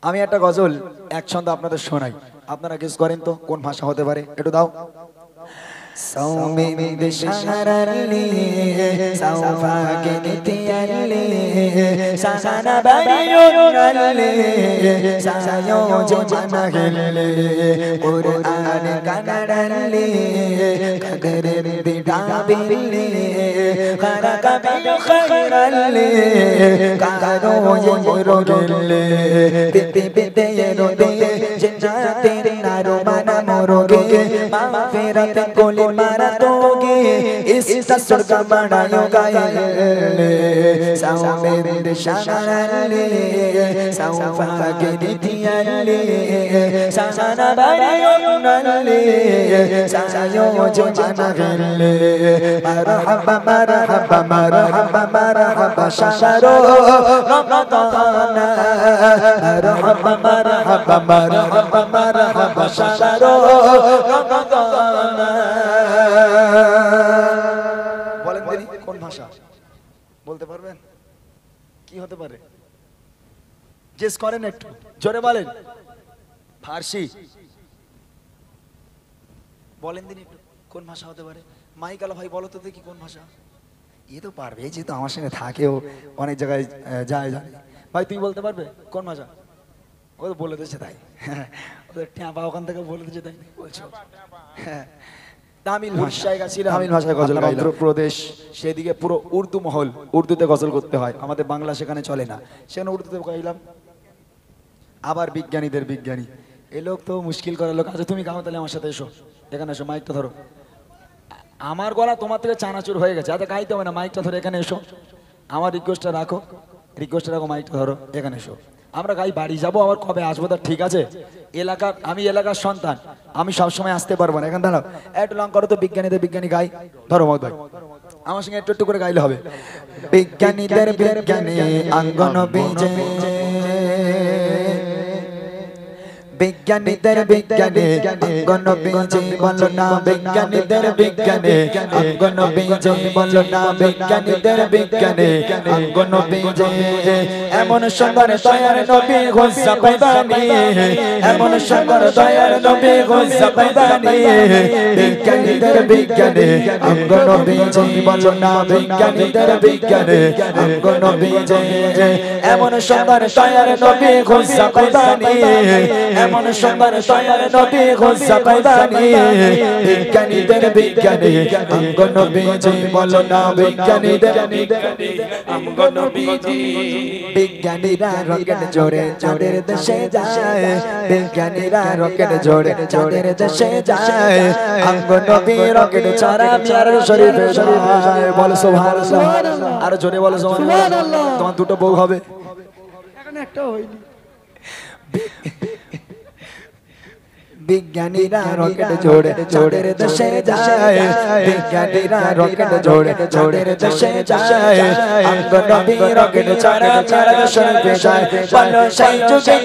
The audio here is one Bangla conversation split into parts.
আমি একটা গজল এক ছন্দ আপনাদের শোনাই, আপনারা গেস করেন তো কোন ভাষা হতে পারে, একটু দাও। সৌমিন্দ শাহরালি সৌভাগ্যনিতিয়ালি সাসানা বাড়িউনালি সাসায়ো জমানাগিলি কুরআন কানাডালি কদরের বিদাবিলি খারাকাবি খায়রালি কারো ইরগিলি পিপি পিপি রোদে জিন্নাতের নারমানা মোরগে মাগফিরাত কোলি मारा दोगे इसका स्वर्ग बनायोगा सौमिंद शाहराली सौभाग्यनिधियाली सासाना बाड़िउनाली सासायो जमानागली मरहबा मरहबा मरहबा मरहबा शहरो रमज़ान मरहबा मरहबा मरहबा मरहबा शहरो रमज़ान। বলেন দেখি কোন ভাষা বলতে পারবেন, কি হতে পারে? গেস করেন, একটু জোরে বলেন। ফার্সি বলেন দিন একটু, কোন ভাষা হতে পারে? মাইকালা ভাই বলো তো দেখি কোন ভাষা। এ তো পারবে, যেহেতু আমার সঙ্গে থাকেও, অনেক জায়গায় যায় জানে। ভাই তুমি বলতে পারবে কোন ভাষা? ও তো বলে দিচ্ছে তাই, ওদের ট্যাপা ওখান থেকে বলে দিচ্ছে তাই বলছো। হ্যাঁ, তামিল ভাষায় গাছিল, তামিল ভাষায় গজল গাইলাম। উত্তরপ্রদেশ সেদিকে পুরো উর্দু মহল, উর্দুতে গজল করতে হয়, আমাদের বাংলা সেখানে চলে না, সেখানে উর্দুতে গাইলাম। আবার বিজ্ঞানীদের বিজ্ঞানী, এই লোক তো মুশকিল করার লোক। আচ্ছা তুমি গাও তাহলে আমার সাথে, এসো এখানে এসো, মাইকটা ধরো। আমার গলা তোমার থেকে চানাচুর হয়ে গেছে, আচ্ছা গাইতে হবে না, মাইকটা ধরো এখানে এসো। আমার রিকোয়েস্টটা রাখো, রিকোয়েস্টটা রাখো, মাইকটা ধরো এখানে এসো। আমরা গাই বাড়ি যাবো, আবার কবে আসবো তার ঠিক আছে। এলাকার, আমি এলাকার সন্তান, আমি সবসময় আসতে পারবো না। এখানে দাঁড়াও, একটু লং করো তো, বিজ্ঞানীদের বিজ্ঞানী গাই। ধরো মত ভাই, আমার সঙ্গে একটু একটু করে গাইলে হবে। বিজ্ঞানীদের বিজ্ঞানী আঙ্গন বীজে, বিজ্ঞানীদের বিজ্ঞানী আঙ্গন বীজে বলো না, বিজ্ঞানীদের বিজ্ঞানী আঙ্গন বীজে বলো না, বিজ্ঞানীদের বিজ্ঞানী আঙ্গন বীজে। এমন সুন্দর দয়ার নবী গোসা পাইবানি, এমন সুন্দর দয়ার নবী গোসা পাইবানি, বিজ্ঞানীদের বিজ্ঞানী আঙ্গন বীজে বলো না, বিজ্ঞানীদের বিজ্ঞানী আঙ্গন বীজে। এমন সুন্দর দয়ার নবী গোসা পাইবানি, এমন সুন্দর দয়ার নবী গোসা পাইবানি, বিজ্ঞানীদের বিজ্ঞানী আঙ্গন বীজে বলো না, বিজ্ঞানীদের বিজ্ঞানী আঙ্গন বীজে। বিজ্ঞানীরা রকেট জোড়ে চাঁদের দেশে যায়, বিজ্ঞানীরা রকেট জোড়ে চাঁদের দেশে যায়, আঙ্গন নবী রকেট ছাড়া মিয়ার শরীফে যায়। বলো সুবহানাল্লাহ, আর জোরে বলো সুবহানাল্লাহ। তোমার দুটো বউ হবে, এখন একটা হয়নি। বিজ্ঞানীরা রকেট জোড়ে চাঁদের দেশে যায়, বিজ্ঞানীরা রকেট জোড়ে চাঁদের দেশে যায়, আঙ্গন নবী রকেট ছাড়া মিয়ার শরীফে যায়। বলো সেই যুগে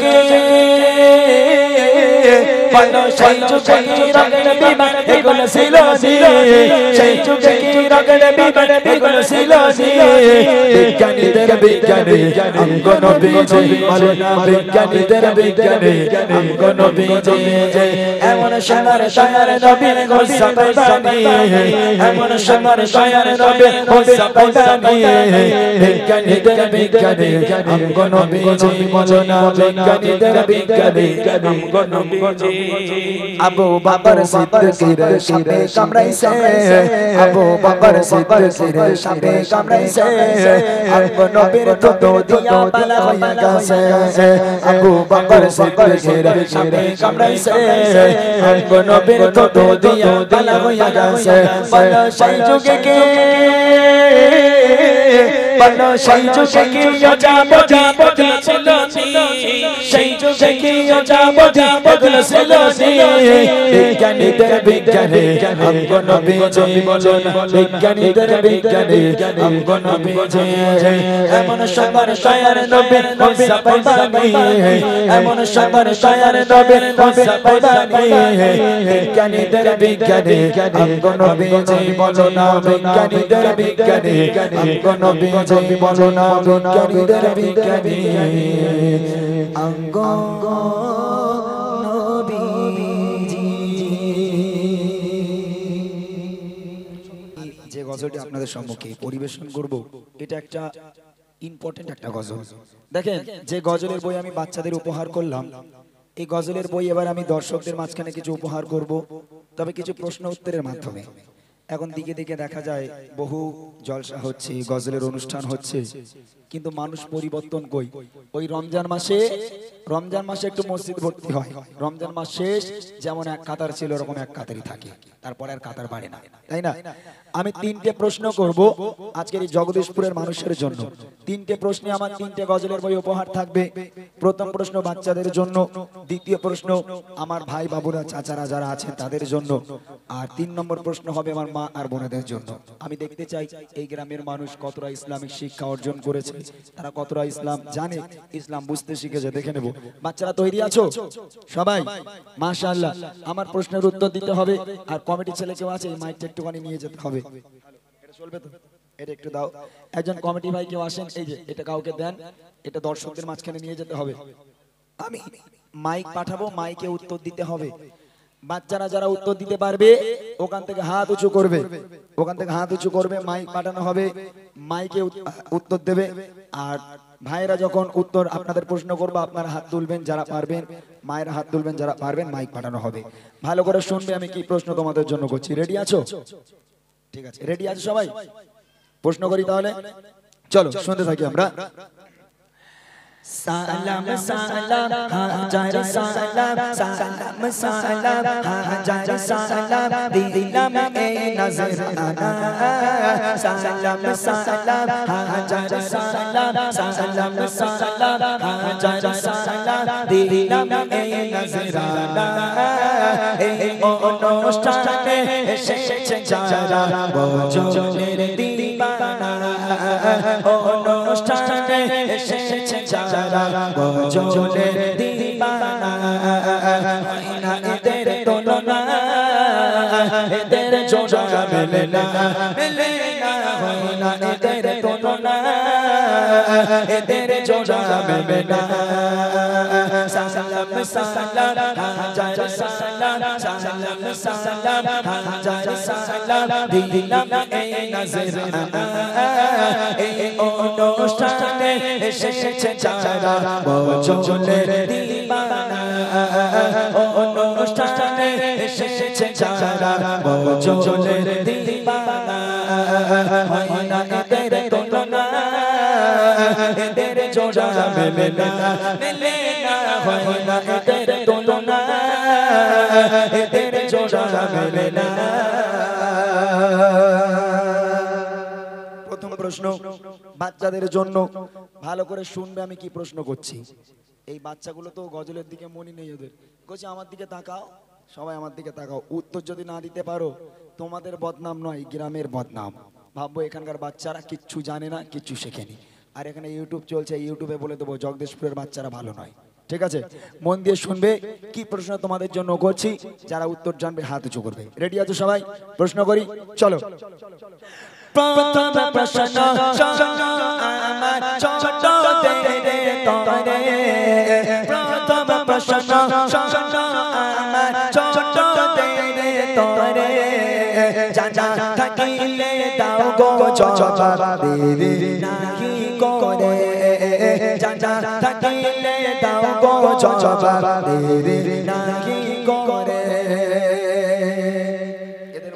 বলো সেই যুগে কি রকেট বিমান এগুলো ছিল ছিল, সেই যুগে কি রকেট বিমান এগুলো ছিল ছিল, বিজ্ঞানীদের বিজ্ঞানী আঙ্গন বীজে বলো না, বিজ্ঞানীদের বিজ্ঞানী আঙ্গন বীজে। এমন সুন্দর দয়ার নবী গোসা পাইবানি, এমন সুন্দর দয়ার নবী গোসা পাইবানি, বিজ্ঞানীদের বিজ্ঞানী আঙ্গন বীজে বলো না, বিজ্ঞানীদের বিজ্ঞানী আঙ্গন বীজে। আবু বকর সিদ্দিকের সাপে কামড়াইছে, আবু বকর সিদ্দিকের সাপে কামড়াইছে, আঙ্গন নবীর থুতু দিয়া বালা হইয়া গেছে, আবু বকর সিদ্দিকের সাপে কামড়াইছে, আঙ্গন নবীর থুতু দিয়া বালা হইয়া গেছে। বলো সেই যুগে কে, বলো সেই যুগে কি অজাব বদল ছিল, সেই যুগে কি অজাব বদল ছিল, বিজ্ঞানীদের বিজ্ঞানী আঙ্গন বীজে বলো না, বিজ্ঞানীদের বিজ্ঞানী আঙ্গন বীজে। এমন সুন্দর দয়ার নবী গোসা পাইবানি, এমন সুন্দর দয়ার নবী গোসা পাইবানি, বিজ্ঞানীদের বিজ্ঞানী আঙ্গন বীজে বলো না, বিজ্ঞানীদের বিজ্ঞানী আঙ্গন বীজে বলো না, বিজ্ঞানীদের বিজ্ঞানী অঙ্গ নবীজি। যে গজলটি আপনাদের সম্মুখে পরিবেশন করব এটা একটা ইম্পর্টেন্ট একটা গজল। দেখেন, যে গজলের বই আমি বাচ্চাদের উপহার করলাম, এই গজলের বই এবার আমি দর্শকদের মাঝখানে কিছু উপহার করব, তবে কিছু প্রশ্ন উত্তরের মাধ্যমে। এখন দিকে দিকে দেখা যায় বহু জলসা হচ্ছে, গজলের অনুষ্ঠান হচ্ছে, কিন্তু মানুষ পরিবর্তন কই? ওই রমজান মাসে একটু মসজিদ ভর্তি হয়, রমজান মাস শেষ যেমন এক কাতার ছিল ওরকম এক কাতারই থাকে, তারপরে আর কাতার বাড়ে না, তাই না? আমি তিনটে প্রশ্ন করব আজকের এই জগদীশপুরের মানুষের জন্য। তিনটে প্রশ্নে আমার তিনটে গজলের বই উপহার থাকবে। প্রথম প্রশ্ন বাচ্চাদের জন্য, দ্বিতীয় প্রশ্ন আমার ভাই বাবুরা চাচারা যারা আছেন তাদের জন্য, আর 3 নম্বর প্রশ্ন হবে আমার মা আর বোনেদের জন্য। আমি দেখতে চাই এই গ্রামের মানুষ কতটা ইসলামিক শিক্ষা অর্জন করেছে, তারা কতটা ইসলাম জানে, ইসলাম বুঝতে শিখেছে, দেখে নেব। বাচ্চারা তৈরি আছো সবাই? মাশাআল্লাহ। আমার প্রশ্নের উত্তর দিতে হবে, আর কমিটি ছেলে কেউ আছে এই মাইকটা একটুখানি নিয়ে যেতে হবে। এটা চলবে তো? এটা একটু দাও। একজন কমিটি ভাই কেউ আসেন, এই যে এটা কাউকে দেন, এটা দর্শকদের মাঝখানে নিয়ে যেতে হবে। আমি মাইক পাঠাবো, মাইকে উত্তর দিতে হবে। বাচ্চারা যারা উত্তর দিতে পারবে ওখান থেকে হাত উঁচু করবে, ওখান থেকে হাত উঁচু করবে, মাইক পাঠানো হবে, মাইকে উত্তর দেবে। আর ভাইয়েরা যখন উত্তর আপনাদের প্রশ্ন করবে আপনারা হাত তুলবেন যারা পারবেন, মায়েরা হাত তুলবেন যারা পারবেন, মাইক পাঠানো হবে। ভালো করে শুনবে আমি কি প্রশ্ন তোমাদের জন্য করছি। রেডি আছো? ঠিক আছে, রেডি আছো সবাই? প্রশ্ন করি তাহলে, চলো শুনতে থাকি আমরা। সালাম সালাম হাজার সালাম, সালাম সালাম হাজার সালাম, দিলাম এই নজরানা। সালাম সালাম হাজার সালাম, সালাম সালাম হাজার সালাম, দিলাম এই নজরানা। এই অনুষ্ঠানে এসেছে যারা গজলের দিবানা, অনুষ্ঠানে এসেছে যারা গজলের দিবানা। হয় না এদের তুলনা, এদের জোড়া মেলে না, মেলে না। হয় না এদের তুলনা, এদের জোড়া মেলে না। সালাম সালাম হাজার সালাম, সালাম সালাম হাজার সালাম, দিলাম এই নজরানা। এই অনুষ্ঠানে এসেছে যারা গজলের দিবানা, অনুষ্ঠানে এসেছে যারা গজলের দিবানা। হয় না এদের তুলনা, এদের জোড়া মেলে না, মেলে না। হয় না এদের তুলনা, এদের জোড়া মেলে না। প্রথম প্রশ্ন বাচ্চাদের জন্য, ভালো করে শুনবে আমি কি প্রশ্ন করছি। এই বাচ্চাগুলো তো গজলের দিকে মনি নেই ওদের, বলছে আমার দিকে তাকাও, সবাই আমার দিকে তাকাও। উত্তর যদি না দিতে পারো তোমাদের বদনাম নয়, গ্রামের বদনাম। ভাববো এখানকার বাচ্চারা কিচ্ছু জানে না, কিচ্ছু শেখেনি। আর এখানে ইউটিউব চলছে, ইউটিউবে বলে দেবো জগদীশপুরের বাচ্চারা ভালো নয়। ঠিক আছে, মন দিয়ে শুনবে কি প্রশ্ন তোমাদের জন্য করছি। যারা উত্তর জানবে হাত উঁচু করবে। রেডি আছো সবাই? প্রশ্ন করি, চলো। প্রথম প্রশ্ন আমার ছোট দেরে তরে, প্রথম প্রশ্ন আমার ছোট দেরে তরে, জানা থাকিলে দাও গো জবাব দেরি নাহি করে, জানা থাকিলে দাও গো জবাব দেরি নাহি করে।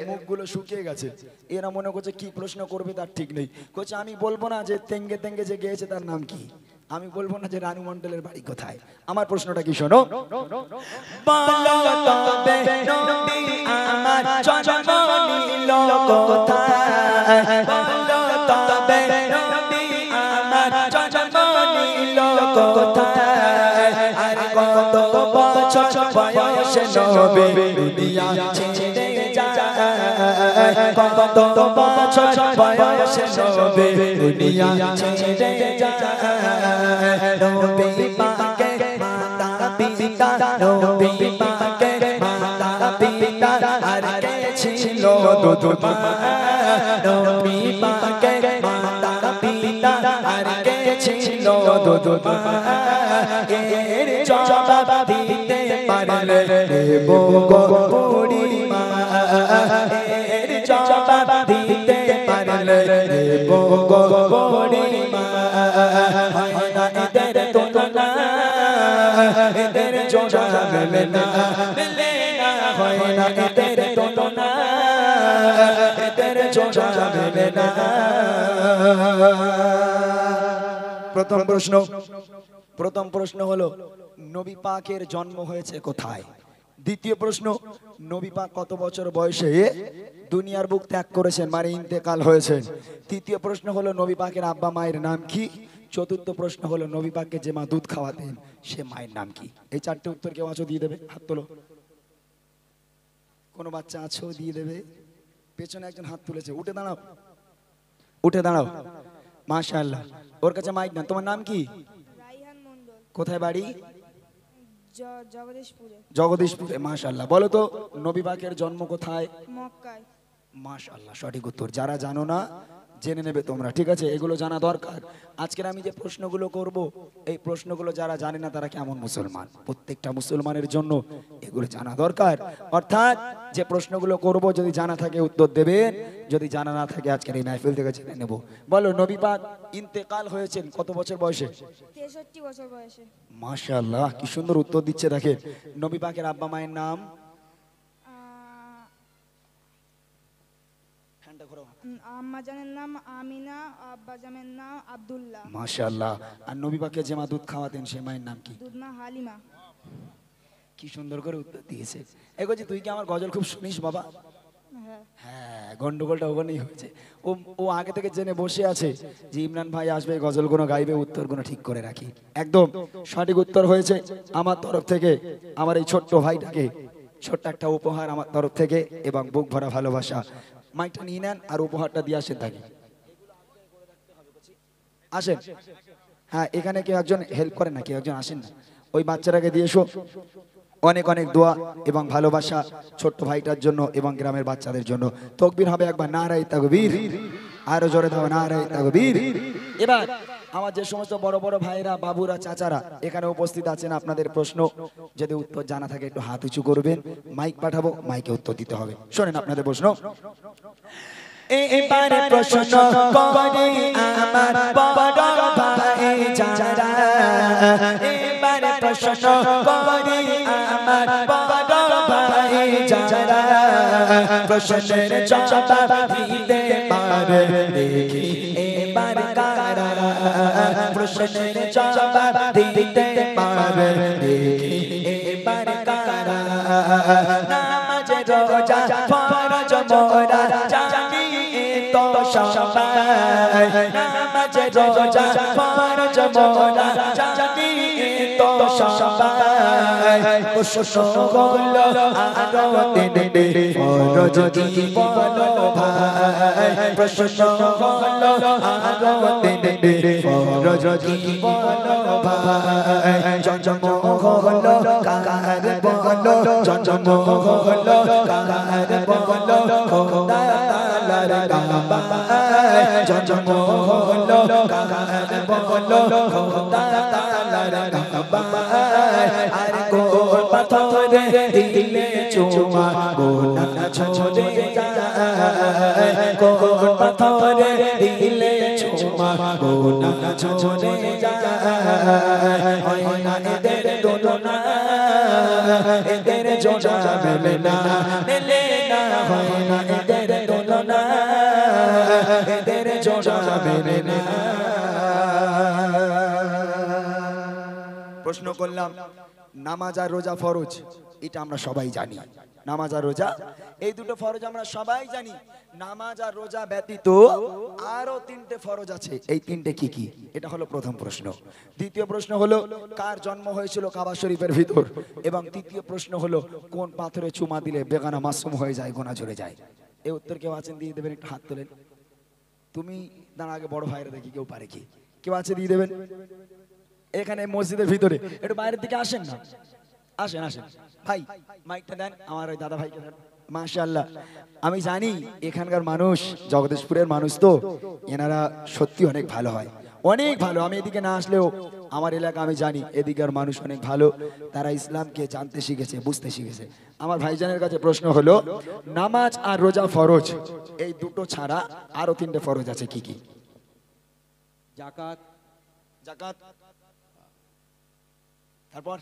মুখগুলো শুকিয়ে গেছে, এরা মনে করছে কি প্রশ্ন করবে তার ঠিক নেই। কোচ আমি বলবো না যে তেঙ্গে তেঙ্গে যে গেয়েছে তার নাম কি, আমি বলবো না যে রানু মণ্ডলের বাড়ি কোথায়। আমার প্রশ্নটা কি শোনো। বলো তবে নবী আমার জন্ম নিল কোথায়, বলো তবে নবী আমার জন্ম নিল কোথায়, আর কত বছর বয়সে নবী দুনিয়া ছেড়ে যায়, কত বছর বয়সে নবী দুনিয়া ছেড়ে যায়। নবী পাকে মাতা পিতা, নবী পাকে মাতা পিতা, আর কে ছিল দুধ মা, নবী পাকে মাতা পিতা, আর কে ছিল দুধ মা। জবাব দিতে পারলে দেব গো বুড়িমা এর জবাব দিতে পারলে দেব গো বুড়িমা হয় না এদের তুলনা এদের জবাব মেলে না হয় না এদের তুলনা এদের জবাব মেলে না। প্রথম প্রশ্ন হলো নবী পাকের জন্ম হয়েছে কোথায়? দ্বিতীয় প্রশ্ন, নবী পাক কত বছর বয়সে দুনিয়ার বুক ত্যাগ করেছেন, মানে ইন্তেকাল হয়েছেন? তৃতীয় প্রশ্ন হলো নবী পাকের আব্বা মায়ের নাম কি? চতুর্থ প্রশ্ন হলো নবী পাককে যে মা দুধ খাওয়াতেন সে মায়ের নাম কি? এই চারটে উত্তর কেউ আছো দিয়ে দেবে? হাত তোলো। কোনো বাচ্চা আছো দিয়ে দেবে? পেছনে একজন হাত তুলেছে, উঠে দাঁড়াও, উঠে দাঁড়াও। মাশাআল্লাহ, ওর কাছে মাইক না। তোমার নাম কি? রাইহান মণ্ডল। কোথায় বাড়ি? জগদীশপুরে। জগদীশপুরে। মাশাআল্লাহ, বলো তো নবী পাকের জন্ম কোথায়? মক্কায়। মাশাআল্লাহ, সঠিক উত্তর। যারা জানো না জেনে নেবে তোমরা, ঠিক আছে? এগুলো জানা দরকার। আজকের আমি যে প্রশ্নগুলো করব এই প্রশ্নগুলো যারা জানে না তারা কেমন মুসলমান? প্রত্যেকটা মুসলমানের জন্য এগুলো জানা দরকার। অর্থাৎ যে প্রশ্নগুলো করব যদি জানা থাকে উত্তর দেবেন, যদি জানা না থাকে আজকের এই মাহফিল থেকে জেনে নেব। বলো, নবী পাক ইন্তেকাল হয়েছেন কত বছর বয়সে? 63 বছর বয়সে। মাশাআল্লাহ, কি সুন্দর উত্তর দিচ্ছে দেখেন। নবী পাকের আব্বা মায়ের নাম? আম্মা জানের নাম আমিনা, আব্বা জানের নাম আব্দুল্লাহ। মাশাআল্লাহ। আর নবী পাককে যে মা দুধ খাওয়াতেন সে মায়ের নাম কি? দুধমা হালিমা। কি সুন্দর করে উত্তর দিয়েছে। এগোজি, তুই কি আমার গজল খুব শুনিস বাবা? হ্যাঁ, গন্ডগোলটা ওখানেই হয়েছে। ও আগে থেকে জেনে বসে আছে যে ইমরান ভাই আসবে, গজলগুলো গাইবে, উত্তরগুলো ঠিক করে রাখি। একদম সঠিক উত্তর হয়েছে। আমার তরফ থেকে আমার এই ছোট্ট ভাইটাকে ছোট্ট একটা উপহার আমার তরফ থেকে এবং বুক ভরা ভালোবাসা। মাইকটা নিয়ে নেন আর উপহারটা দিয়ে আসেন তাকে। আসেন। হ্যাঁ, এখানে কেউ একজন হেল্প করেন না? কেউ একজন আসেন না? ওই বাচ্চাটাকে দিয়ে এসো। অনেক অনেক দোয়া এবং ভালোবাসা ছোট্ট ভাইটার জন্য এবং গ্রামের বাচ্চাদের জন্য। তাকবীর হবে একবার, নারায়ে তাকবীর। আরো জোরে দাও, নারায়ে তাকবীর। এবার আমার যে সমস্ত বড় বড় ভাইরা, বাবুরা, চাচারা এখানে উপস্থিত আছেন, আপনাদের প্রশ্ন যদি উত্তর জানা থাকে একটু হাত উঁচু করবেন। মাইক পাঠাবো, মাইকে উত্তর দিতে হবে। শোনেন আপনাদের প্রশ্ন। এবারে প্রশ্ন করে আমার বড় ভাই যারা, এবারে প্রশ্ন করে আমার বড় ভাই যারা, প্রশ্নের জবাব দিতে পারে দেখি এবার কারা, প্রশ্নের জবাব দিতে পারে দেখি এবার কারা। নামাজ রোজা ফরজ মোরা জানি তো সবাই, নামাজ রোজা ফরজ মোরা জানি তো সবাই। প্রশ্ন হলো আরো তিনটে ফরজ কি বলো ভাই, প্রশ্ন হলো আরো তিনটে ফরজ কি বলো ভাই। জন্ম হলো কার বলো, জন্ম হলো কার বলো, খোদা তাআলার কাবায়। জন্ম হলো কার বলো, খোদা তাআলার কাবায়। আর কোন পাথরে দিলে চুমা গোনা ঝরে যায়, কোন পাথরে দিলে চুমা গোনা ঝরে যায়। হয় না এদের তুলনা, এদের জোড়া মেলে না, মেলে না। হয় না এদের তুলনা, এদের জোড়া মেলে না। প্রশ্ন করলাম, নামাজ আর রোজা ফরজ, এটা আমরা সবাই জানি। নামাজ আর রোজা এই দুটো ফরজ আমরা সবাই জানি। নামাজ আর রোজা ব্যতীত আরো তিনটে ফরজ আছে, এই তিনটে কি কি? এটা হলো প্রথম প্রশ্ন। দ্বিতীয় প্রশ্ন হলো কার জন্ম হয়েছিল কাবা শরীফের ভিতর, এবং তৃতীয় প্রশ্ন হলো কোন পাথরে চুমা দিলে বেগানা মাসুম হয়ে যায়, গোনা ঝরে যায়। এই উত্তর কেউ আছেন দিয়ে দেবেন? একটু হাত তোলেন। তুমি দাঁড়া, আগে বড় ভাইরা দেখি কেউ পারে কি। কেউ আছে দিয়ে দেবেন? এখানে মসজিদের ভিতরে, একটু বাইরের দিকে আসেন না, আসেন আসেন ভাই, মাইকটা দেন আমার ওই দাদা ভাইকে দেন। মাশাআল্লাহ, আমি জানি এখানকার মানুষ জগদীশপুরের মানুষ তো এনারা সত্যি অনেক ভালো হয়, অনেক ভালো। আমি এদিকে না আসলেও আমার এলাকা আমি জানি এদিকের মানুষ অনেক ভালো, তারা ইসলামকে জানতে শিখেছে, বুঝতে শিখেছে। আমার ভাইজানের কাছে প্রশ্ন হলো, নামাজ আর রোজা ফরজ, এই দুটো ছাড়া আরো তিনটে ফরজ আছে কি কি? জাকাত, যাকাত, তারপর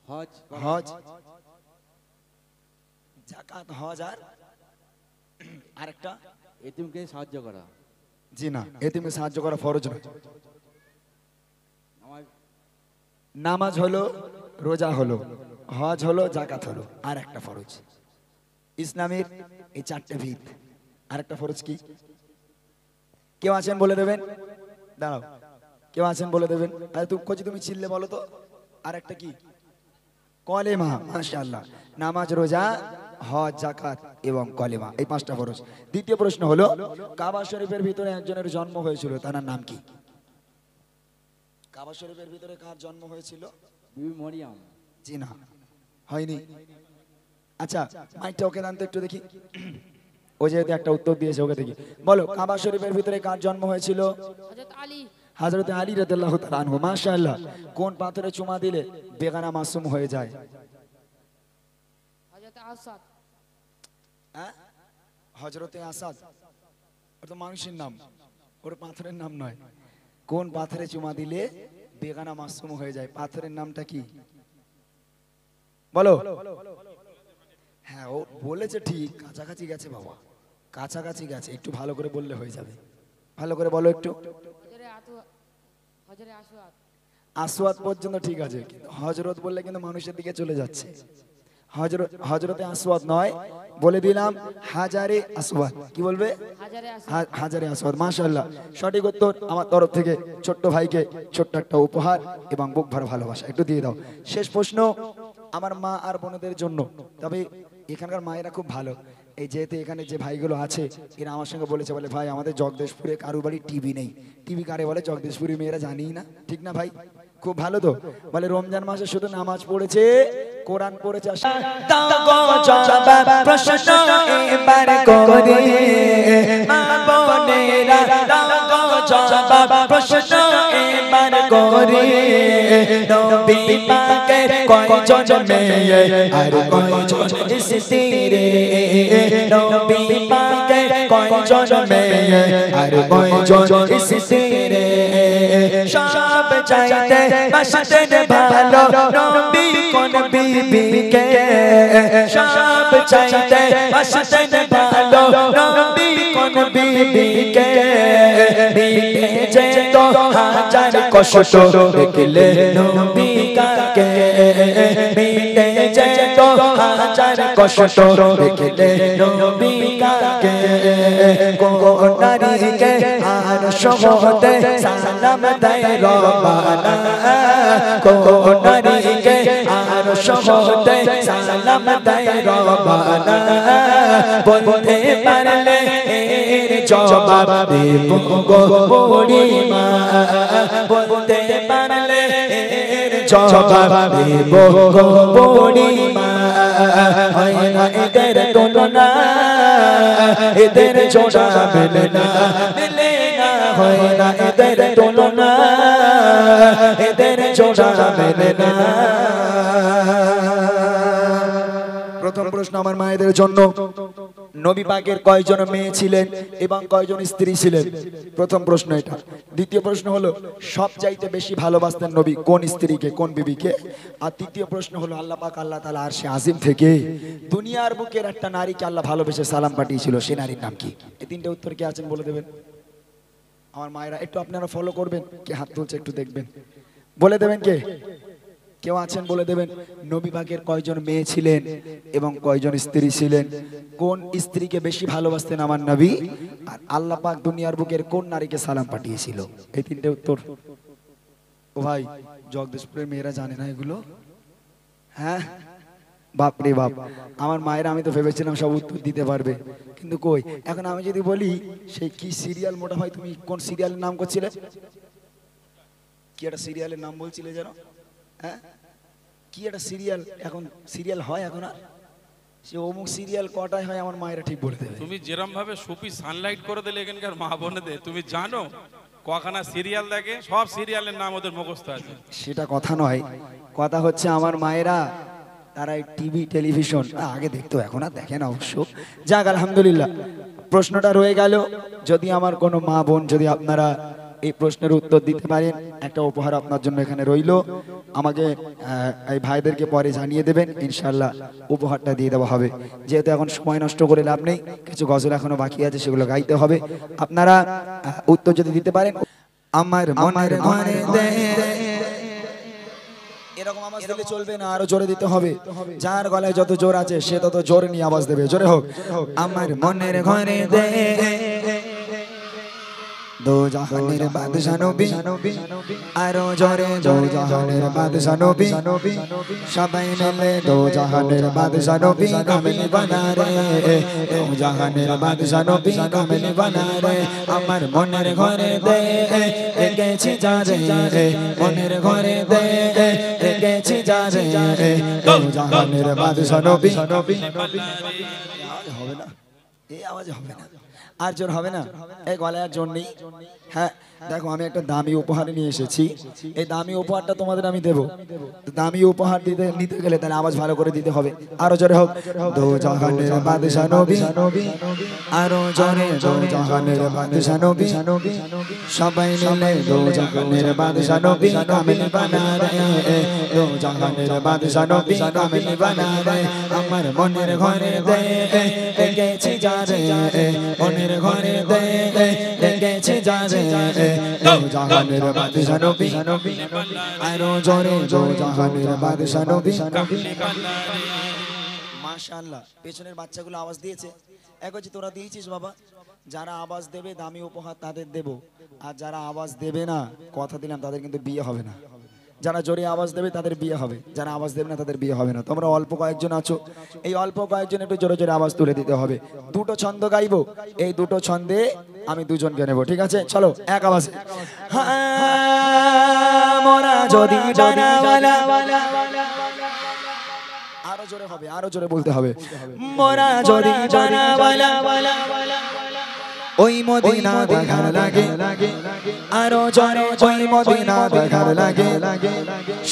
হজ, হজ, যাকাত, হজ আর আরেকটা? এতিমকে সাহায্য করা। জি না, এতিমকে সাহায্য করা ফরজ নয়। নামাজ, নামাজ হলো, রোজা হলো, হজ হলো, যাকাত হলো, আর একটা ফরজ। ইসলামের এই চারটে ভিত, আর একটা ফরজ কি? কেউ আছেন বলে দেবেন? দাঁড়াও, কেউ আছেন বলে দেবেন? আরে তুমি চিল্লে বলো তো। আর একটা কি? কলেমা। মাশাআল্লাহ। নামাজ, রোজা, হজ, যাকাত এবং কলেমা, এই পাঁচটা ফরজ। দ্বিতীয় প্রশ্ন হলো, কাবা শরীফের ভিতরে একজনের জন্ম হয়েছিল, তার নাম কি? কাবা শরীফের ভিতরে কার জন্ম হয়েছিল? বিবি মরিয়ম। জি না, হয়নি। আচ্ছা, মাইকটা ওকে দান তো একটু দেখি। ও যেহেতু একটা উত্তর দিয়েছে, ওকে দেখি। বলো, কাবা শরীফের ভিতরে কার জন্ম হয়েছিল? হযরত আলী। হযরত আলী রাদিয়াল্লাহু তাআলা আনহু। মাশাআল্লাহ। কোন পাথরে চুমা দিলে বেগানা মাসুম হয়ে যায়? হযরত আসাদ। হ্যাঁ, হযরতে আসাদ। ওটা তো মানুষের নাম, ওর পাথরের নাম নয়। কোন পাথরে চুমা দিলে বেগানা মাসুম হয়ে যায়? পাথরের নামটা কি? বলো। হ্যাঁ, ও বলেছে ঠিক, কাছাকাছি গেছে বাবা, কাছাকাছি গেছে। একটু ভালো করে বললে হয়ে যাবে। ভালো করে বলো একটু। হযরত আসওয়াদ। আসওয়াদ পর্যন্ত ঠিক আছে, কিন্তু হযরত বললে কিন্তু মানুষের দিকে চলে যাচ্ছে। হযরতে আসওয়াদ নয়, বলে দিলাম হাজারে আসওয়াদ। কি বলবে? হাজারে আসওয়াদ। হাজারে আসওয়াদ। মাশাআল্লাহ, সঠিক উত্তর। আমার তরফ থেকে ছোট্ট ভাইকে ছোট্ট একটা উপহার এবং বুক ভরা ভালোবাসা একটু দিয়ে দাও। শেষ প্রশ্ন আমার মা আর বোনদের জন্য। তবে এখানকার মায়েরা খুব ভালো। এই যেহেতু এখানে যে ভাইগুলো আছে, এরা আমার সঙ্গে বলেছে, বলে ভাই আমাদের জগদীশপুরে কারো বাড়ি টিভি নেই। টিভি কারে বলে? জগদীশপুরি মেয়েরা জানি না, ঠিক না ভাই? খুব ভালো তো। বলে রমজান মাসে শুধু নামাজ পড়েছে, কোরআন পড়েছে। প্রশ্ন এবার করে মা বোনেরা, প্রশ্ন এবার করে নবী পাকের কয়জন মেয়ে আর কয়জন স্ত্রী রে? নবী পাকের কয়জন মেয়ে আর কয়জন স্ত্রী রে? সব চাইতে বাসতে ভালো নবী কোন বিবিকে? সব চাইতে বাসতে ভালো নবী কোন বিবিকে? বিবি যে তো হাজার কষ্ট দেখলে নবী কাকে? বিবি যে তো হাজার কষ্ট দেখলে নবী কাকে? কোন নারীকে আর সহতে সালাম দেয় রবানা? কোন নারীকে আর সহতে সালাম দেয় রবানা? বলতে পারলে এর জবাব দেব গো বুড়িমা। বলতে পারলে এর জবাব দেব গো বুড়িমা। হয় না এদের তুলনা, এদের জোড়া মেলে না, মেলে না। হয় না এদের তুলনা, এদের জোড়া মেলে না। প্রথম প্রশ্ন আমার মায়েদের জন্য, নবী পাকের কয়জন মেয়ে ছিলেন এবং কয়জন স্ত্রী ছিলেন? প্রথম প্রশ্ন এটা। দ্বিতীয় প্রশ্ন হলো, সবচাইতে বেশি ভালোবাসতেন নবী কোন স্ত্রীকে, কোন বিবিকে? আর তৃতীয় প্রশ্ন হলো, আল্লাহ পাক আল্লাহ তাআলা আরশে আজিম থেকে দুনিয়ার বুকের একটা নারীকে আল্লাহ ভালোবেসে সালাম পাঠিয়েছিল, সে নারীর নাম কি? এই তিনটে উত্তর কে আছেন বলে দেবেন? আমার মায়েরা একটু আপনারা ফলো করবেন, কে হাত তুলছে একটু দেখবেন, বলে দেবেন কে? কেউ আছেন বলে দেবেন? নবী পাকের কয়জন মেয়ে ছিলেন এবং কয়জন স্ত্রী ছিলেন? কোন স্ত্রীকে বেশি ভালোবাসতেন আমার নবী? আর আল্লাহ পাক দুনিয়ার বুকের কোন নারীকে সালাম পাঠিয়েছিল? এই তিনটে উত্তর। ও ভাই, জগদীশপুরের মেয়েরা জানে না এগুলো? হ্যাঁ, বাপ রে বাপ। আমার মায়েরা, আমি তো ভেবেছিলাম সব উত্তর দিতে পারবে, কিন্তু কই। এখন আমি যদি বলি সেই কি সিরিয়াল, মোটা ভাই তুমি কোন সিরিয়ালের নাম করছিলে? কি একটা সিরিয়ালের নাম বলছিলে যেন? হ্যাঁ, কি একটা সিরিয়াল, এখন সিরিয়াল হয় এখন আর? সে অমুক সিরিয়াল কটায় হয়, আমার মায়েরা ঠিক বলে দেবে। তুমি যেরকম ভাবে সুপি সানলাইট করে দিলে এখানকার মা বোনেদের, তুমি জানো কখানা সিরিয়াল দেখে, সব সিরিয়ালের নাম ওদের মুখস্থ আছে। সেটা কথা নয়, কথা হচ্ছে আমার মায়েরা তারা টিভি টেলিভিশন আগে দেখতো, এখন আর দেখে না অবশ্য। যাক আলহামদুলিল্লাহ, প্রশ্নটা রয়ে গেল। যদি আমার কোনো মা বোন যদি আপনারা এই প্রশ্নের উত্তর দিতে পারেন, একটা উপহার আপনার জন্য এখানে রইল। আমাকে এই ভাইদেরকে পরে জানিয়ে দেবেন, ইনশাল্লাহ উপহারটা দিয়ে দেওয়া হবে। যেহেতু এখন সময় নষ্ট করে লাভ নেই, কিছু গজল এখনো বাকি আছে, সেগুলো গাইতে হবে। আপনারা উত্তর যদি দিতে পারেন। আমার মনের ঘরে দে, এরকম আওয়াজ দিলে চলবে না, আরো জোরে দিতে হবে। যার গলায় যত জোর আছে সে তত জোরে নিয়ে আওয়াজ দেবে। জোরে হোক। আমার মনের ঘরে দে, দো জাহানের বাদশা নবী, আরো জোরে দো জাহানের বাদশা নবী, সবাই মিলে দো জাহানের বাদশা নবী কামিল বানা রে, দো জাহানের বাদশা নবী কামিল বানা রে। আমার মনের ঘরে দে, গেছি যা রে, মনের ঘরে দে, গেছি যা রে, দো জাহানের বাদশা নবী। হবে না, এই আওয়াজ হবে না, আর জোর হবে না, এই গলায় আর জোর নেই। হ্যাঁ দেখো, আমি একটা দামি উপহার নিয়ে এসেছি। এই দামি উপহারটা তোমাদের আমি দেবো। দামি উপহার নিতে গেলে তাহলে আওয়াজ ভালো করে দিতে হবে। আরো জোরে হোক। দো জাহানের বাদশা নবী, আরো জোরে দো জাহানের বাদশা নবী, সবাই মিলে দো জাহানের বাদশা নবী কামিল বানা রে, দো জাহানের বাদশা নবী কামিল বানা রে। আমার মনের ঘরে দে, গেছি যা রে, মনের ঘরে দে, গেছি যা রে, দো জাহানের বাদশা নবী, আরো জোরে দো জাহানের বাদশা নবী। মাশাআল্লাহ, পেছনের বাচ্চাগুলো আওয়াজ দিয়েছে। এক হচ্ছে তোরা দিয়েছিস বাবা, যারা আওয়াজ দেবে দামি উপহার তাদের দেব, আর যারা আওয়াজ দেবে না কথা দিলাম তাদের কিন্তু বিয়ে হবে না। যারা জোরে আওয়াজ দেবে তাদের বিয়ে হবে, যারা আওয়াজ দেবে না তাদের বিয়ে হবে না। তোমরা অল্প কয়েকজন আছো, এই অল্প কয়েকজন একটু জোরে জোরে আওয়াজ তুলে দিতে হবে। দুটো ছন্দ গাইবো, এই দুটো ছন্দে আমি দুজনকে নেবো, ঠিক আছে? চলো এক আওয়াজে। মোরা যদি ডানাওয়ালা, আরো জোরে হবে, আরো জোরে বলতে হবে। মোরা যদি ডানাওয়ালা, ওই মদিনা দেখার লাগে, আরো জোরে ওই মদিনা দেখার লাগে,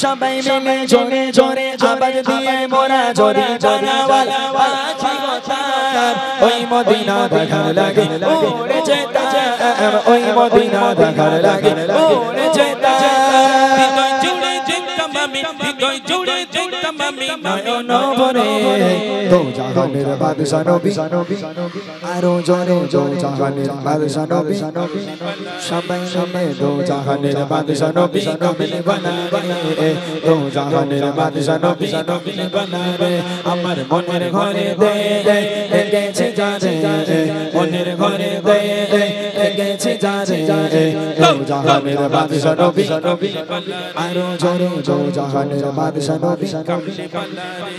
সবাই মিলে জোরে জোরে আওয়াজ দিয়ে মোরা যদি ডানাওয়ালা পাখি গোতার, ওই মদিনা দেখার লাগে, ওরে যেতাম, ওই মদিনা দেখার লাগে, ওরে যেতাম। হৃদয় জুড়ে যেতাম আমি, হৃদয় জুড়ে যেতাম আমি, নয়ন ভরে দো জাহানের বাদশা নবী, আরো জোরে দো জাহানের বাদশা নবী, সবাই মিলে দো জাহানের বাদশা নবী কামিল বানা রে, দো জাহানের বাদশা নবী কামিল বানা রে। আমার মনের ঘরে দে, গেছি যা রে, মনের ঘরে দে, গেছি যা রে, দো জাহানের বাদশা নবী, আরো জোরে দো জাহানের বাদশা নবী কামিল বানা রে।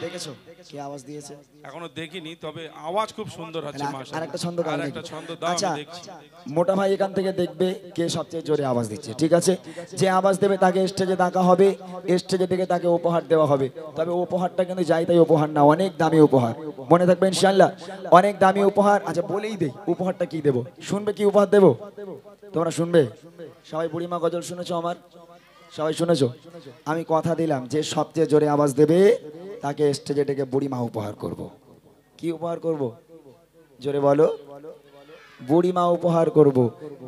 দেখেছো কি আওয়াজ দিয়েছে? এখনো দেখিনি, তবে আওয়াজ খুব সুন্দর হচ্ছে। আরেকটা ছন্দ গাও, আরেকটা ছন্দ দাও, আচ্ছা আমি দেখছি। মোটা ভাই এখান থেকে দেখবে কে সবচেয়ে জোরে আওয়াজ দিচ্ছে, ঠিক আছে? যে আওয়াজ দেবে তাকে স্টেজে ডাকা হবে, স্টেজে থেকে তাকে উপহার দেওয়া হবে। তবে উপহারটা কিন্তু যাই তাই উপহার না, অনেক দামি উপহার, মনে থাকবে ইনশাআল্লাহ, অনেক দামি উপহার। আচ্ছা বলেই দেই উপহারটা কি দেবো, শুনবে কি উপহার দেবো? তোমরা শুনবে? সবাই বুড়িমা গজল শুনেছো আমার? সবাই শুনেছো? আমি কথা দিলাম যে সবচেয়ে জোরে আওয়াজ দেবে তাকে স্টেজে ডেকে বুড়িমা উপহার করব। কি উপহার করব? জোরে বলো। বুড়িমা উপহার করব।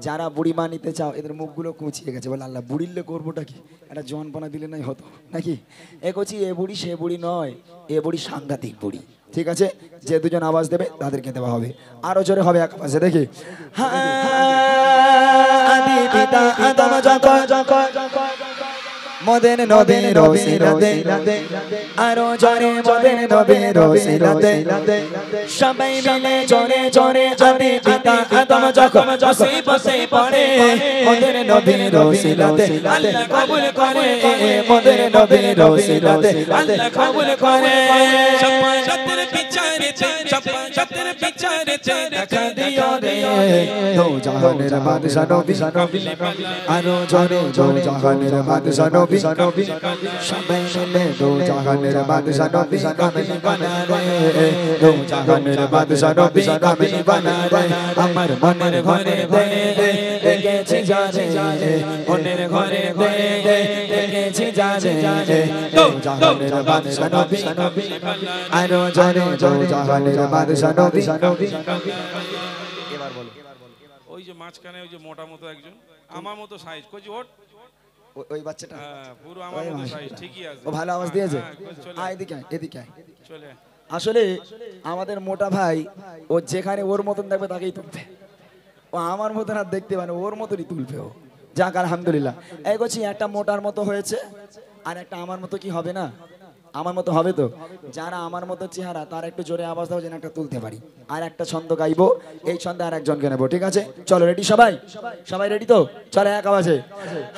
যারা বুড়িমা নিতে চাও, এদের মুখগুলো কুঁচিয়ে গেছে, বলে আল্লাহ বুড়িলে করবোটা কি, একটা জোয়ানপনা দিলে নাই হতো নাকি? এ কচি এ বুড়ি সে বুড়ি নয়, এ বুড়ি সাংঘাতিক বুড়ি, ঠিক আছে? যে দুজন আওয়াজ দেবে তাদেরকে দেওয়া হবে। আরো জোরে হবে এক আওয়াজে, দেখি। আদি পিতা আদম যখন মদের নবীর রসিলাতে, আরো জোরে মদের নবীর রসিলাতে, সবাই মিলে জোরে জোরে আদি পিতা আদম যখন বসে বসে পড়ে মদের নবীর রসিলাতে, আল্লাহ কবুল করে মদের নবীর রসিলাতে, আল্লাহ কবুল করে। সবার বিচারেতে, সবার বিচারেতে দেখা দিও রে, দো জাহানের বাদশা নবী, আরো জোরে দো জাহানের বাদশা নবী, নবী সবাই মিলে দো জাহানের বাদশা নবী কামিনী বানা রে দো জাহানের বাদশা নবী কামিনী বানা রে আমার মনের ঘরে দে দেখেছি জানে মনের ঘরে দে দেখেছি জানে দো জাহানের বাদশা নবী আরো জোরে দো জাহানের বাদশা নবী এবার বলো ওই যে মাঝখানে ওই যে মোটা মতো একজন আমার মতো সাইজ কইছি ওট ওই বাচ্চাটা হ্যাঁ, পুরো আমার মতো সাইজ ঠিকই আছে ও ভালো আওয়াজ দিয়েছে হ্যাঁ, চলে আয় এদিকে আয়, এদিকে আয়। চলে আসলে আমাদের মোটা ভাই ও যেখানে ওর মতন দেখবে তাকেই তুলবে ও আমার মতন আর দেখতে পারে ওর মতনই তুলবে ও যাক আলহামদুলিল্লাহ এই করছি একটা মোটার মতো হয়েছে আর একটা আমার মতো কি হবে না আমার মতো হবে তো যারা আমার মতো চেহারা তার একটু জোরে আওয়াজ দাও যেন একটা তুলতে পারি আর একটা ছন্দ গাইবো এই ছন্দে আর একজনকে নেবো ঠিক আছে চলো রেডি সবাই সবাই রেডি তো চলো এক আওয়াজে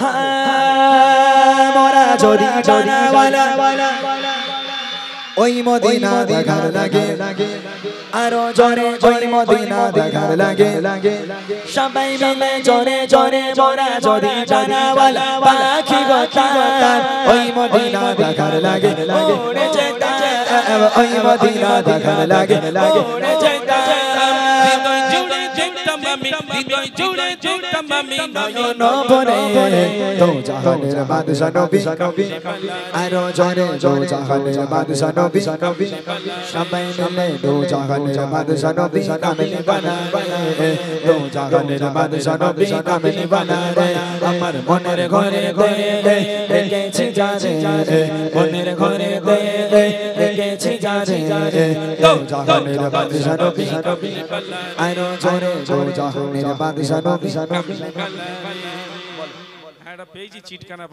হ্যাঁ মোরা যদি জানাওয়ালা ওই মদিনা দেখার লাগে আরো জোরে ওই মদিনা দেখার লাগে সবাই মিলে জোরে জোরে মোরা যদি জানাওয়ালা পাখি গোতার ওই মদিনা দেখার লাগে ওরে যেতা ওই মদিনা দেখার লাগে ওরে যেতা হৃদয় জুড়ে দেখতাম আমি হৃদয় জুড়ে দেখতাম আমি নয়ন নবনে তো জাহানের বাদশা নবী আরো জোরে দো জাহানের বাদশা নবী সবাই মিলে দো জাহানের বাদশা নবী কামিনী বানা রে দো জাহানের বাদশা নবী কামিনী বানা রে আমার মনের ঘরে দে দেখেছি জানে মনের ঘরে দে দেখেছি জানে দো জাহানের বাদশা নবী আরো জোরে দো জাহানের বাদশা নবী হ্যাঁ এটা পেয়েছি চিটকানা